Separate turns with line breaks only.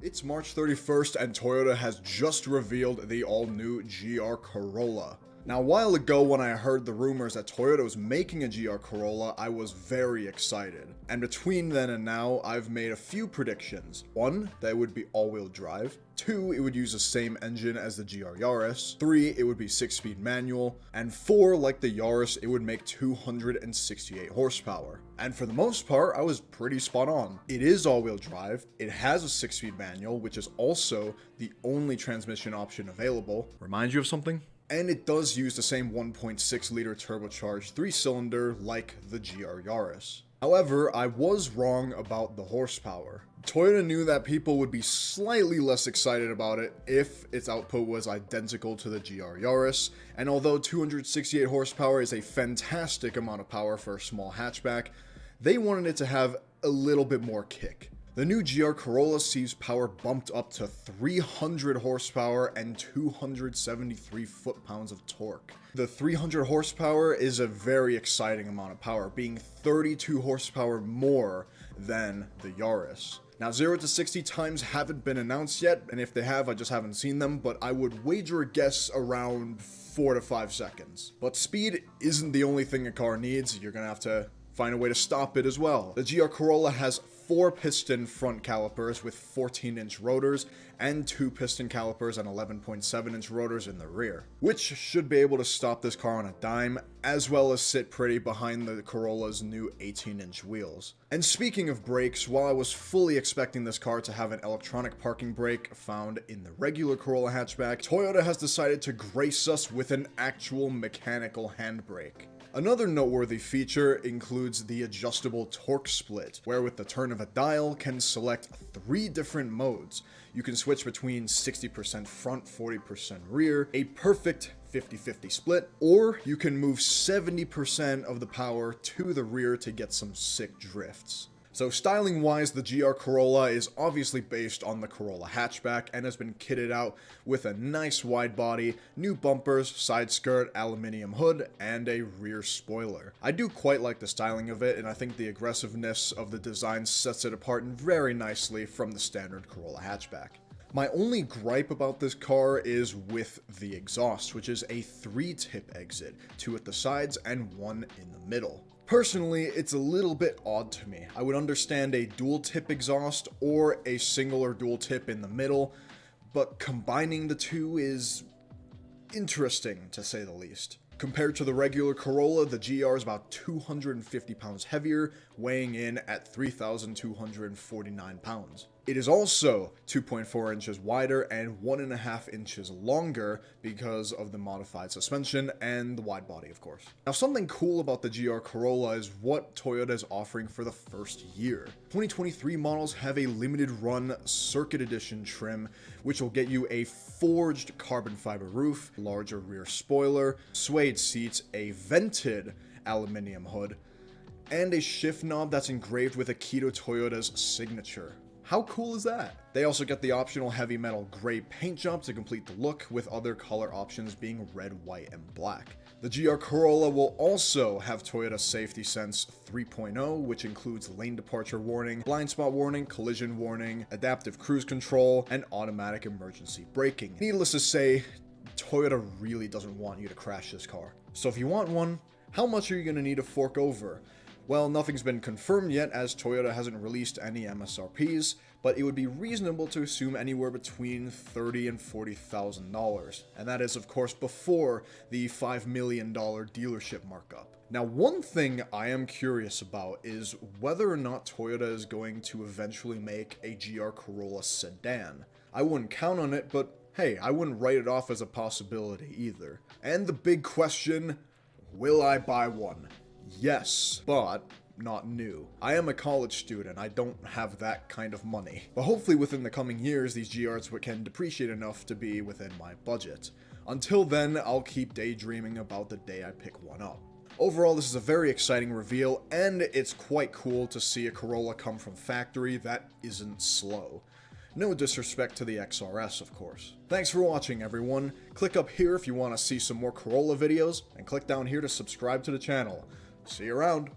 It's March 31st and Toyota has just revealed the all-new GR Corolla. Now, a while ago when I heard the rumors that Toyota was making a GR Corolla, I was very excited. And between then and now, I've made a few predictions. 1, that it would be all-wheel drive. 2, it would use the same engine as the GR Yaris. 3, it would be 6-speed manual. And 4, like the Yaris, it would make 268 horsepower. And for the most part, I was pretty spot on. It is all-wheel drive, it has a 6-speed manual, which is also the only transmission option available. Remind you of something? And it does use the same 1.6 liter turbocharged 3-cylinder like the GR Yaris. However, I was wrong about the horsepower. Toyota knew that people would be slightly less excited about it if its output was identical to the GR Yaris, and although 268 horsepower is a fantastic amount of power for a small hatchback, they wanted it to have a little bit more kick. The new GR Corolla sees power bumped up to 300 horsepower and 273 foot-pounds of torque. The 300 horsepower is a very exciting amount of power, being 32 horsepower more than the Yaris. Now, 0 to 60 times haven't been announced yet, and if they have, I just haven't seen them, but I would wager a guess around 4 to 5 seconds. But speed isn't the only thing a car needs. You're gonna have to find a way to stop it as well. The GR Corolla has 4 piston front calipers with 14-inch rotors and 2 piston calipers and 11.7-inch rotors in the rear, which should be able to stop this car on a dime, as well as sit pretty behind the Corolla's new 18-inch wheels. And speaking of brakes, while I was fully expecting this car to have an electronic parking brake found in the regular Corolla hatchback, Toyota has decided to grace us with an actual mechanical handbrake. Another noteworthy feature includes the adjustable torque split, where with the turn of a dial can select 3 different modes. You can switch between 60% front, 40% rear, a perfect 50-50 split, or you can move 70% of the power to the rear to get some sick drifts. So styling wise, the GR Corolla is obviously based on the Corolla hatchback and has been kitted out with a nice wide body, new bumpers, side skirt, aluminium hood, and a rear spoiler. I do quite like the styling of it, and I think the aggressiveness of the design sets it apart very nicely from the standard Corolla hatchback. My only gripe about this car is with the exhaust, which is a 3-tip exit, 2 at the sides and 1 in the middle. Personally, it's a little bit odd to me. I would understand a dual tip exhaust or a single or dual tip in the middle, but combining the two is interesting to say the least. Compared to the regular Corolla, the GR is about 250 pounds heavier, weighing in at 3,249 pounds. It is also 2.4 inches wider and 1.5 inches longer because of the modified suspension and the wide body, of course. Now, something cool about the GR Corolla is what Toyota is offering for the first year. 2023 models have a limited run circuit edition trim, which will get you a forged carbon fiber roof, larger rear spoiler, suede seats, a vented aluminium hood, and a shift knob that's engraved with Akito Toyota's signature. How cool is that? They also get the optional heavy metal gray paint job to complete the look, with other color options being red, white, and black. The GR Corolla will also have Toyota Safety Sense 3.0, which includes lane departure warning, blind spot warning, collision warning, adaptive cruise control, and automatic emergency braking. Needless to say, Toyota really doesn't want you to crash this car. So if you want one, how much are you going to need to fork over? Well, nothing's been confirmed yet, as Toyota hasn't released any MSRPs, but it would be reasonable to assume anywhere between $30,000 and $40,000, and that is of course before the $5 million dealership markup. Now, one thing I am curious about is whether or not Toyota is going to eventually make a GR Corolla sedan. I wouldn't count on it, but hey, I wouldn't write it off as a possibility either. And the big question, will I buy one? Yes, but not new. I am a college student, I don't have that kind of money. But hopefully within the coming years, these GRs can depreciate enough to be within my budget. Until then, I'll keep daydreaming about the day I pick one up. Overall, this is a very exciting reveal, and it's quite cool to see a Corolla come from factory that isn't slow. No disrespect to the XRS, of course. Thanks for watching, everyone. Click up here if you want to see some more Corolla videos, and click down here to subscribe to the channel. See you around.